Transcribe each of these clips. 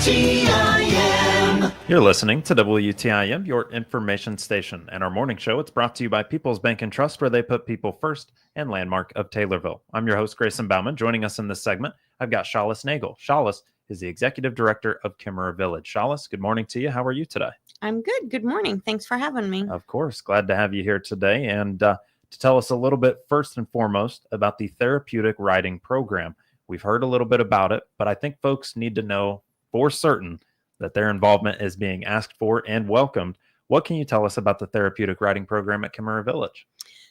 WTIM. You're listening to WTIM, your information station, and our morning show. It's brought to you by People's Bank and Trust, where they put people first, and Landmark of Taylorville. I'm your host, Grayson Bauman. Joining us in this segment, I've got Shalis Nagel. Shalis is the executive director of Kimmerer Village. Shalis, good morning to you. How are you today? I'm good. Good morning. Thanks for having me. Of course. Glad to have you here today. And to tell us a little bit, first and foremost, about the therapeutic riding program. We've heard a little bit about it, but I think folks need to know for certain that their involvement is being asked for and welcomed. What can you tell us about the therapeutic riding program at Kimmerer Village?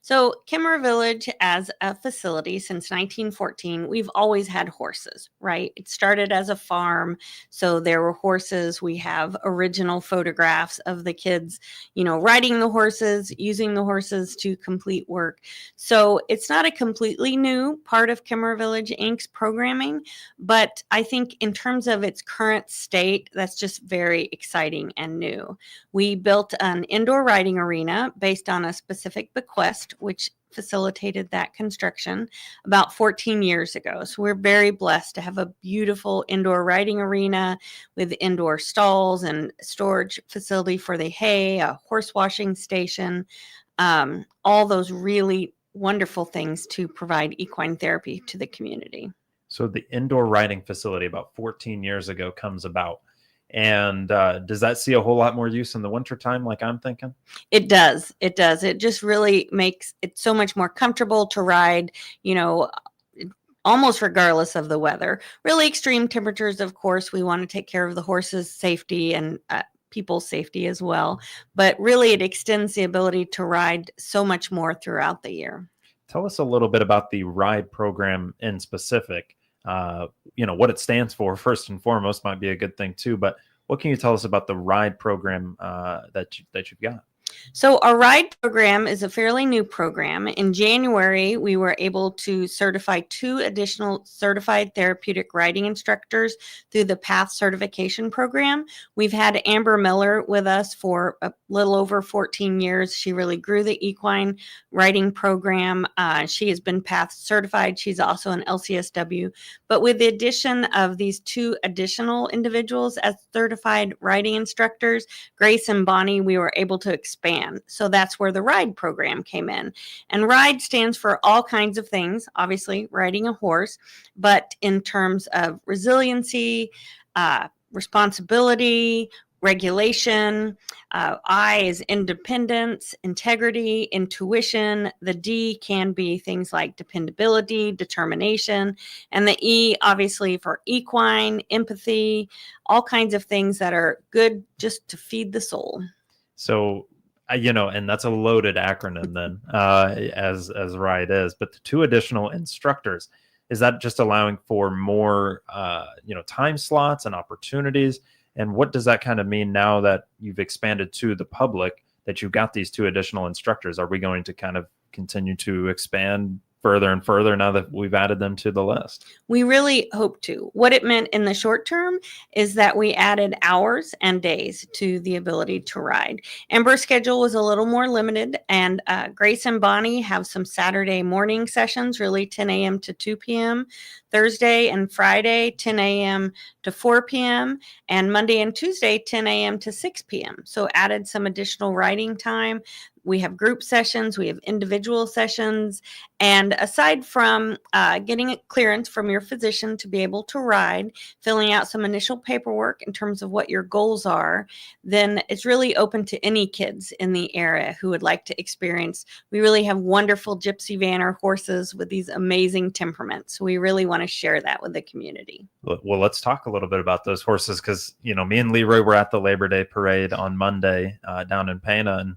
So Kimmerer Village, as a facility since 1914, we've always had horses, right? It started as a farm, so there were horses. We have original photographs of the kids, riding the horses, using the horses to complete work. So it's not a completely new part of Kimmerer Village Inc.'s programming, but I think in terms of its current state, that's just very exciting and new. We built an indoor riding arena based on a specific bequest, which facilitated that construction about 14 years ago. So we're very blessed to have a beautiful indoor riding arena with indoor stalls and storage facility for the hay, a horse washing station, all those really wonderful things to provide equine therapy to the community. So the indoor riding facility about 14 years ago comes about. And does that see a whole lot more use in the wintertime, like I'm thinking? It does. It does. It just really makes it so much more comfortable to ride, almost regardless of the weather. Really extreme temperatures, of course, we want to take care of the horses' safety and people's safety as well. But really, it extends the ability to ride so much more throughout the year. Tell us a little bit about the RIDE program in specific. What it stands for, first and foremost, might be a good thing too. But what can you tell us about the RIDE program that you've got? So our RIDE program is a fairly new program. In January, we were able to certify 2 additional certified therapeutic riding instructors through the PATH certification program. We've had Amber Miller with us for a little over 14 years. She really grew the equine riding program. She has been PATH certified. She's also an LCSW. But with the addition of these 2 additional individuals as certified riding instructors, Grace and Bonnie, we were able to expand. So that's where the RIDE program came in. And RIDE stands for all kinds of things, obviously riding a horse, but in terms of resiliency, responsibility, regulation, I is independence, integrity, intuition. The D can be things like dependability, determination, and the E obviously for equine, empathy, all kinds of things that are good just to feed the soul. So, and that's a loaded acronym then, as RIDE is. But the 2 additional instructors, is that just allowing for more, time slots and opportunities? And what does that kind of mean now that you've expanded to the public, that you've got these 2 additional instructors? Are we going to kind of continue to expand further and further now that we've added them to the list? We really hope to. What it meant in the short term is that we added hours and days to the ability to ride. Amber's schedule was a little more limited, and Grace and Bonnie have some Saturday morning sessions, really 10 a.m. to 2 p.m., Thursday and Friday, 10 a.m. to 4 p.m., and Monday and Tuesday, 10 a.m. to 6 p.m. So added some additional riding time. We have group sessions, we have individual sessions, and aside from getting a clearance from your physician to be able to ride, filling out some initial paperwork in terms of what your goals are, then it's really open to any kids in the area who would like to experience. We really have wonderful gypsy vanner horses with these amazing temperaments. So we really want to share that with the community. Well, let's talk a little bit about those horses, because, me and Leroy were at the Labor Day parade on Monday down in Pana, and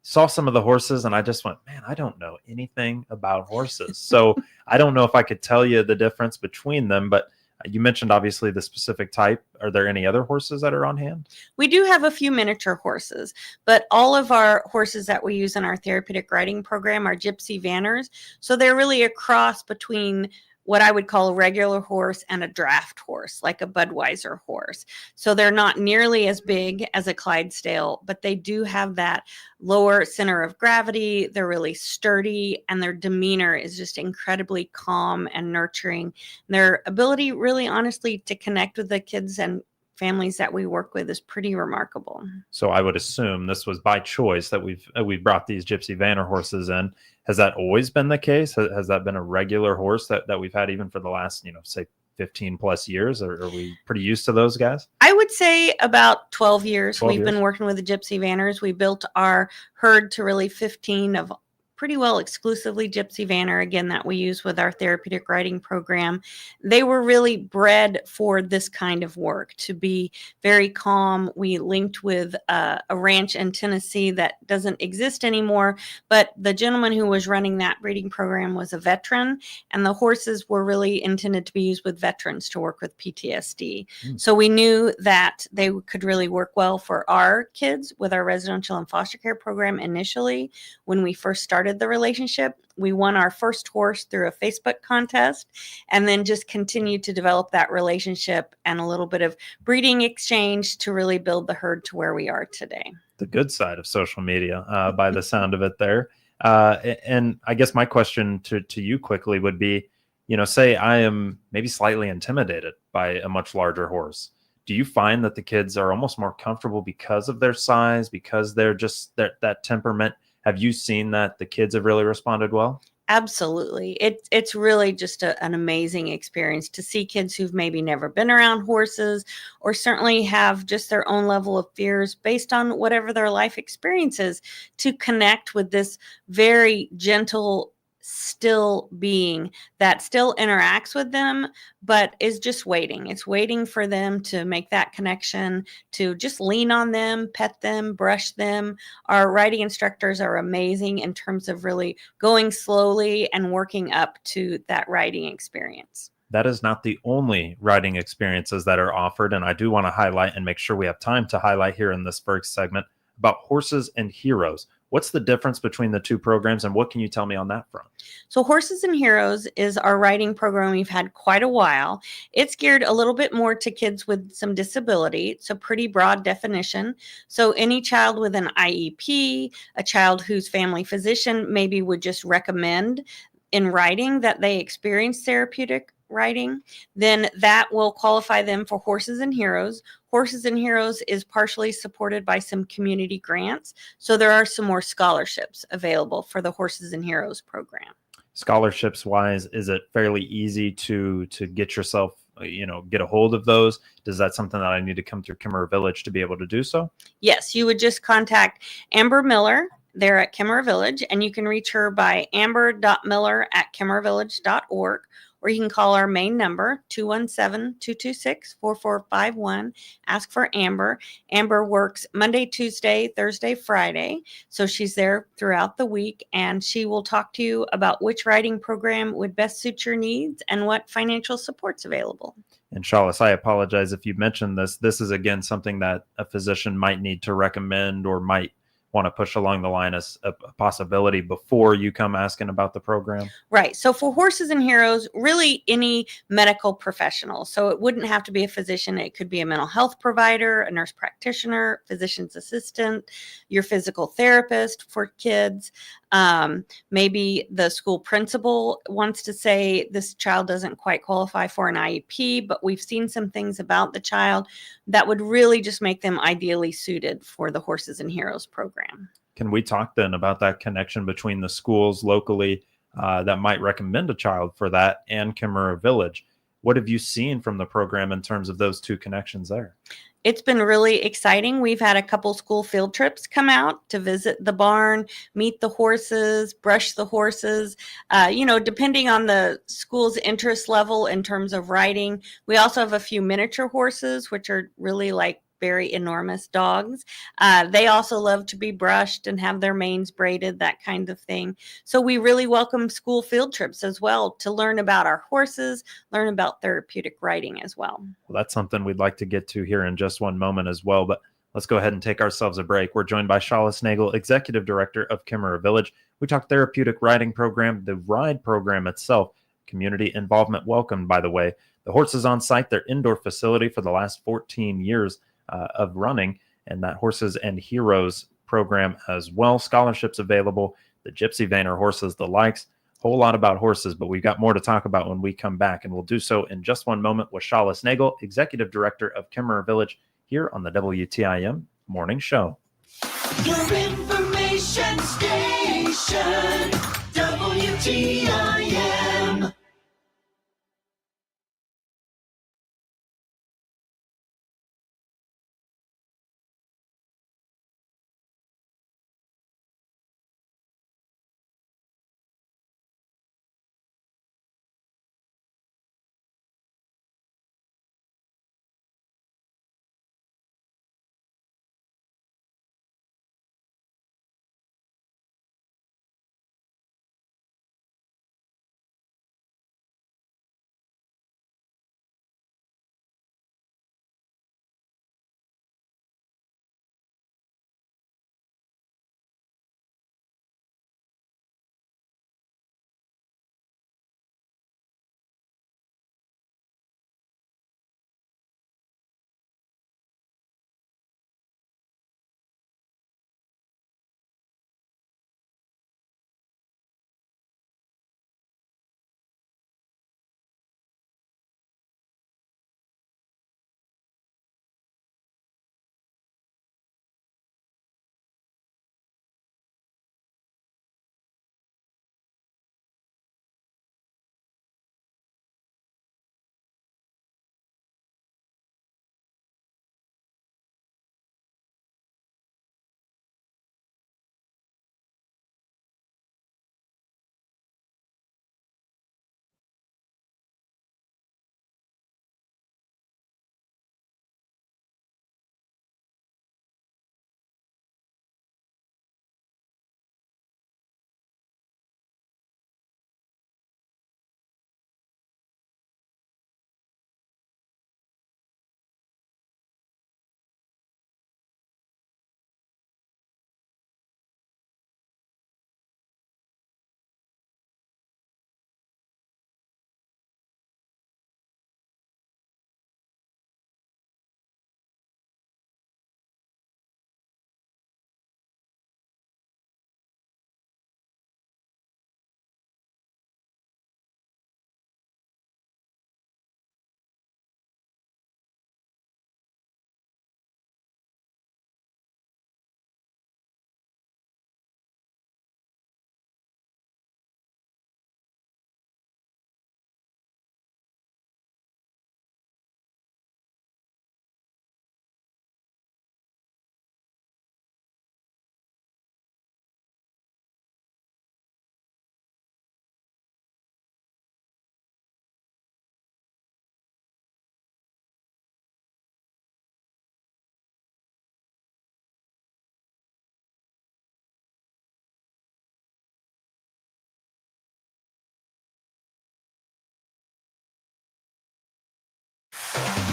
saw some of the horses, and I just went, man, I don't know anything about horses. So I don't know if I could tell you the difference between them, but you mentioned obviously the specific type. Are there any other horses that are on hand? We do have a few miniature horses, but all of our horses that we use in our therapeutic riding program are gypsy vanners. So they're really a cross between what I would call a regular horse and a draft horse, like a Budweiser horse. So they're not nearly as big as a Clydesdale, but they do have that lower center of gravity. They're really sturdy, and their demeanor is just incredibly calm and nurturing. Their ability, really honestly, to connect with the kids and families that we work with is pretty remarkable. So I would assume this was by choice that we've brought these Gypsy Vanner horses in. Has that always been the case? Has that been a regular horse that we've had even for the last, say 15 plus years? Or are we pretty used to those guys? I would say about 12 years. 12 We've been years? working with the Gypsy Vanners. We built our herd to really 15 of pretty well exclusively Gypsy Vanner, again, that we use with our therapeutic riding program. They were really bred for this kind of work, to be very calm. We linked with a ranch in Tennessee that doesn't exist anymore, but the gentleman who was running that breeding program was a veteran, and the horses were really intended to be used with veterans to work with PTSD. So we knew that they could really work well for our kids with our residential and foster care program initially. When we first started the relationship, we won our first horse through a Facebook contest, and then just continued to develop that relationship and a little bit of breeding exchange to really build the herd to where we are today. The good side of social media, by the sound of it there. And I guess my question to you quickly would be, say I am maybe slightly intimidated by a much larger horse. Do you find that the kids are almost more comfortable because of their size, because they're just that temperament? Have you seen that the kids have really responded well? Absolutely. It's really just an amazing experience to see kids who've maybe never been around horses, or certainly have just their own level of fears based on whatever their life experiences, to connect with this very gentle, still being that still interacts with them, but is just waiting. It's waiting for them to make that connection, to just lean on them, pet them, brush them. Our riding instructors are amazing in terms of really going slowly and working up to that riding experience. That is not the only riding experiences that are offered. And I do want to highlight, and make sure we have time to highlight here in this first segment, about Horses and Heroes. What's the difference between the two programs, and what can you tell me on that front? So Horses and Heroes is our riding program we've had quite a while. It's geared a little bit more to kids with some disability. It's a pretty broad definition. So any child with an IEP, a child whose family physician maybe would just recommend in riding that they experience therapeutic riding, then that will qualify them for Horses and Heroes. Horses and Heroes is partially supported by some community grants, so there are some more scholarships available for the Horses and Heroes program. Scholarships wise, is it fairly easy to get yourself, get a hold of those? Is that something that I need to come through Kimmerer Village to be able to do so? Yes, you would just contact Amber Miller there at Kimmerer Village, and you can reach her by amber.miller@kimmerervillage.org, or you can call our main number, 217-226-4451. Ask for Amber. Amber works Monday, Tuesday, Thursday, Friday. So she's there throughout the week, and she will talk to you about which riding program would best suit your needs and what financial support's available. And Charles, I apologize if you mentioned this. This is, again, something that a physician might need to recommend, or might want to push along the line as a possibility before you come asking about the program? Right. So for Horses and Heroes, really any medical professional. So it wouldn't have to be a physician. It could be a mental health provider, a nurse practitioner, physician's assistant, your physical therapist for kids. Maybe the school principal wants to say this child doesn't quite qualify for an IEP, but we've seen some things about the child that would really just make them ideally suited for the Horses and Heroes program. Can we talk then about that connection between the schools locally that might recommend a child for that and Kimmerer Village? What have you seen from the program in terms of those two connections there? It's been really exciting. We've had a couple school field trips come out to visit the barn, meet the horses, brush the horses, depending on the school's interest level in terms of riding. We also have a few miniature horses, which are really like very enormous dogs. They also love to be brushed and have their manes braided, that kind of thing. So we really welcome school field trips as well to learn about our horses, learn about therapeutic riding as well. Well, that's something we'd like to get to here in just one moment as well, but let's go ahead and take ourselves a break. We're joined by Charlotte Nagel, Executive Director of Kimmerer Village. We talked therapeutic riding program, the ride program itself, community involvement welcomed, by the way. The horses on site, their indoor facility for the last 14 years of running, and that Horses and Heroes program as well. Scholarships available, the Gypsy Vanner horses, the likes. whole lot about horses, but we've got more to talk about when we come back, and we'll do so in just one moment with Shalis Nagel, Executive Director of Kimmerer Village, here on the WTIM Morning Show. Your information station, WTIM.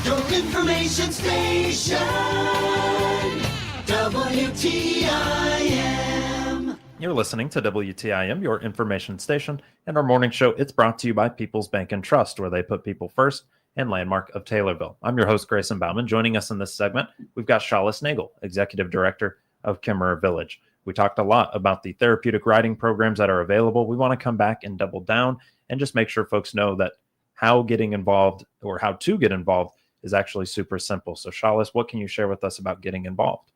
Your information station, WTIM. You're listening to WTIM, your information station, and our morning show. It's brought to you by People's Bank and Trust, where they put people first, and Landmark of Taylorville. I'm your host, Grayson Bauman. Joining us in this segment, we've got Shalis Nagel, Executive Director of Kimmerer Village. We talked a lot about the therapeutic riding programs that are available. We want to come back and double down and just make sure folks know that how getting involved or how to get involved is actually super simple. So Shalis, what can you share with us about getting involved?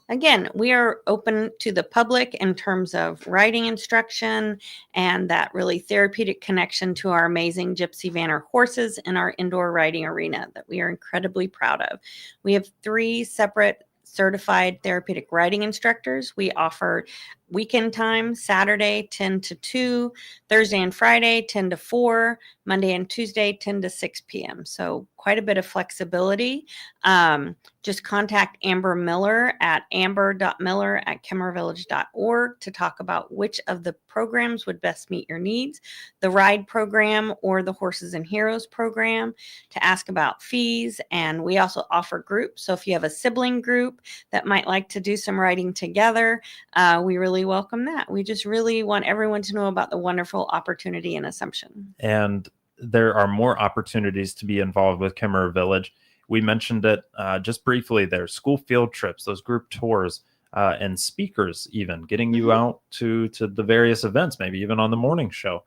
Again, we are open to the public in terms of riding instruction and that really therapeutic connection to our amazing Gypsy Vanner horses in our indoor riding arena that we are incredibly proud of. We have 3 separate certified therapeutic riding instructors. We offer weekend time, Saturday 10 to 2, Thursday and Friday 10 to 4, Monday and Tuesday 10 to 6 p.m. So quite a bit of flexibility. Just contact Amber Miller at amber.miller@kimmerervillage.org to talk about which of the programs would best meet your needs, the ride program or the Horses and Heroes program, to ask about fees. And we also offer groups. So if you have a sibling group that might like to do some riding together, we really welcome that. We just really want everyone to know about the wonderful opportunity in Assumption. And there are more opportunities to be involved with Kimmerer Village. We mentioned it just briefly there. School field trips, those group tours, and speakers even, getting you out to the various events, maybe even on the morning show.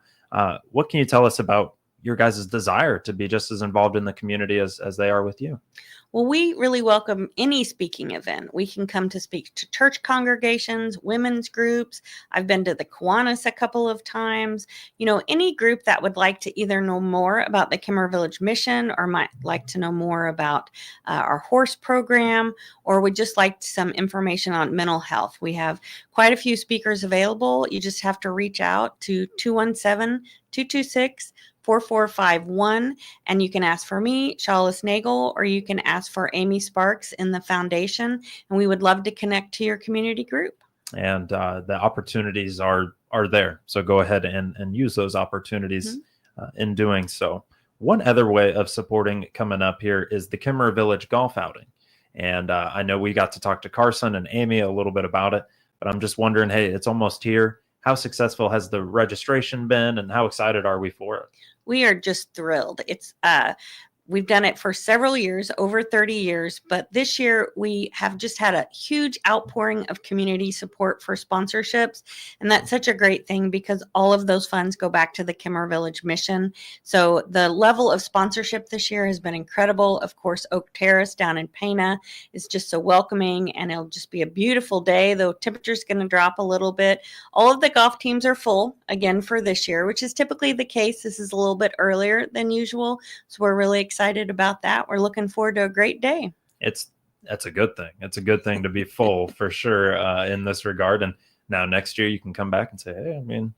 What can you tell us about your guys' desire to be just as involved in the community as they are with you? Well, we really welcome any speaking event. We can come to speak to church congregations, women's groups. I've been to the Kiwanis a couple of times. Any group that would like to either know more about the Kimmer Village mission or might like to know more about our horse program, or would just like some information on mental health. We have quite a few speakers available. You just have to reach out to 217-226-4451, and you can ask for me, Shalis Nagel, or you can ask for Amy Sparks in the foundation, and we would love to connect to your community group. And the opportunities are there, so go ahead and use those opportunities in doing so. One other way of supporting coming up here is the Kimmer Village Golf Outing, and I know we got to talk to Carson and Amy a little bit about it, but I'm just wondering, hey, it's almost here. How successful has the registration been, and how excited are we for it? We are just thrilled. We've done it for several years, over 30 years, but this year we have just had a huge outpouring of community support for sponsorships. And that's such a great thing because all of those funds go back to the Kimmer Village mission. So the level of sponsorship this year has been incredible. Of course, Oak Terrace down in Pana is just so welcoming, and it'll just be a beautiful day, though temperature's going to drop a little bit. All of the golf teams are full again for this year, which is typically the case. This is a little bit earlier than usual. So we're really excited about that. We're looking forward to a great day. That's a good thing. It's a good thing to be full for sure in this regard. And now next year you can come back and say, hey, I mean,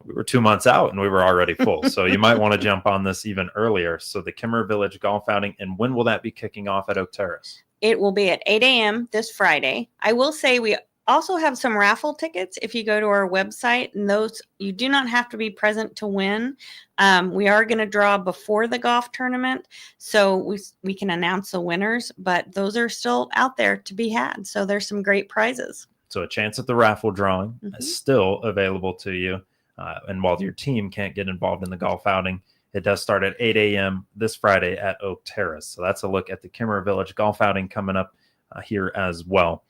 we were 2 months out and we were already full. So you might want to jump on this even earlier. So the Kimmer Village Golf Outing, and when will that be kicking off at Oak Terrace? It will be at 8 a.m. this Friday. I will say we also have some raffle tickets if you go to our website, and those you do not have to be present to win. We are going to draw before the golf tournament, so we can announce the winners, but those are still out there to be had. So there's some great prizes. So a chance at the raffle drawing is still available to you. And while your team can't get involved in the golf outing, it does start at 8 a.m. this Friday at Oak Terrace. So that's a look at the Kimmer Village Golf Outing coming up here as well.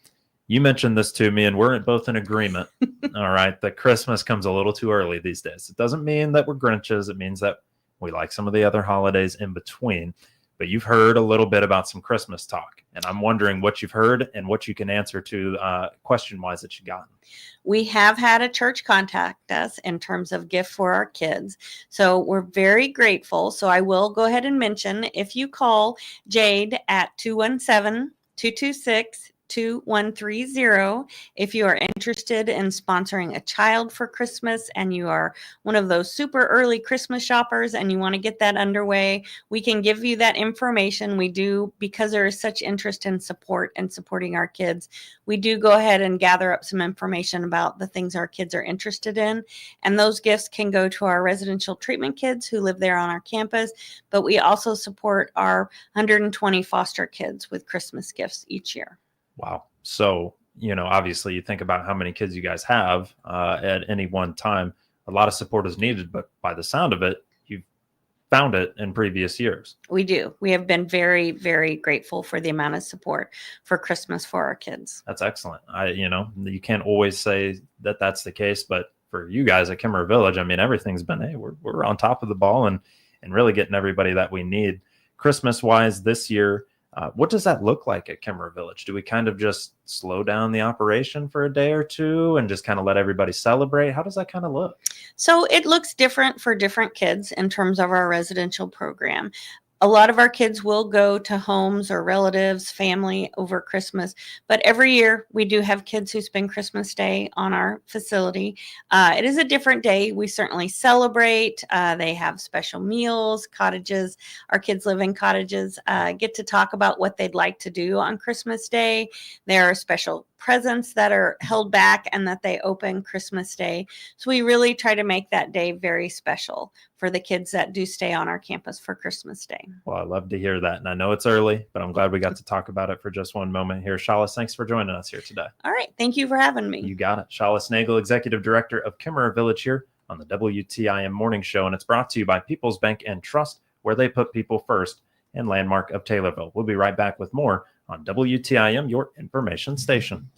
You mentioned this to me, and we're both in agreement. All right, that Christmas comes a little too early these days. It doesn't mean that we're Grinches. It means that we like some of the other holidays in between. But you've heard a little bit about some Christmas talk, and I'm wondering what you've heard and what you can answer to question-wise that you got. We have had a church contact us in terms of gift for our kids. So we're very grateful. So I will go ahead and mention, if you call Jade at 217-226-2130, if you are interested in sponsoring a child for Christmas and you are one of those super early Christmas shoppers and you want to get that underway, we can give you that information. We do, because there is such interest in support and supporting our kids, we do go ahead and gather up some information about the things our kids are interested in. And those gifts can go to our residential treatment kids who live there on our campus, but we also support our 120 foster kids with Christmas gifts each year. Wow. So, obviously you think about how many kids you guys have at any one time. A lot of support is needed, but by the sound of it, you've found it in previous years. We do. We have been very, very grateful for the amount of support for Christmas for our kids. That's excellent. You can't always say that that's the case, but for you guys at Kimmer Village, I mean, everything's been, hey, we're on top of the ball and really getting everybody that we need. Christmas wise this year, what does that look like at Kimmer Village? Do we kind of just slow down the operation for a day or two and just kind of let everybody celebrate? How does that kind of look? So it looks different for different kids in terms of our residential program. A lot of our kids will go to homes or relatives, family over Christmas, but every year we do have kids who spend Christmas Day on our facility. It is a different day. We certainly celebrate. They have special meals, cottages. Our kids live in cottages, get to talk about what they'd like to do on Christmas Day. There are special presents that are held back and that they open Christmas Day. So we really try to make that day very special for the kids that do stay on our campus for Christmas Day. Well, I love to hear that. And I know it's early, but I'm glad we got to talk about it for just one moment here. Shalis, thanks for joining us here today. All right. Thank you for having me. You got it. Shalis Nagel, Executive Director of Kimmer Village here on the WTIM Morning Show. And it's brought to you by People's Bank and Trust, where they put people first, and Landmark of Taylorville. We'll be right back with more on WTIM, your information station.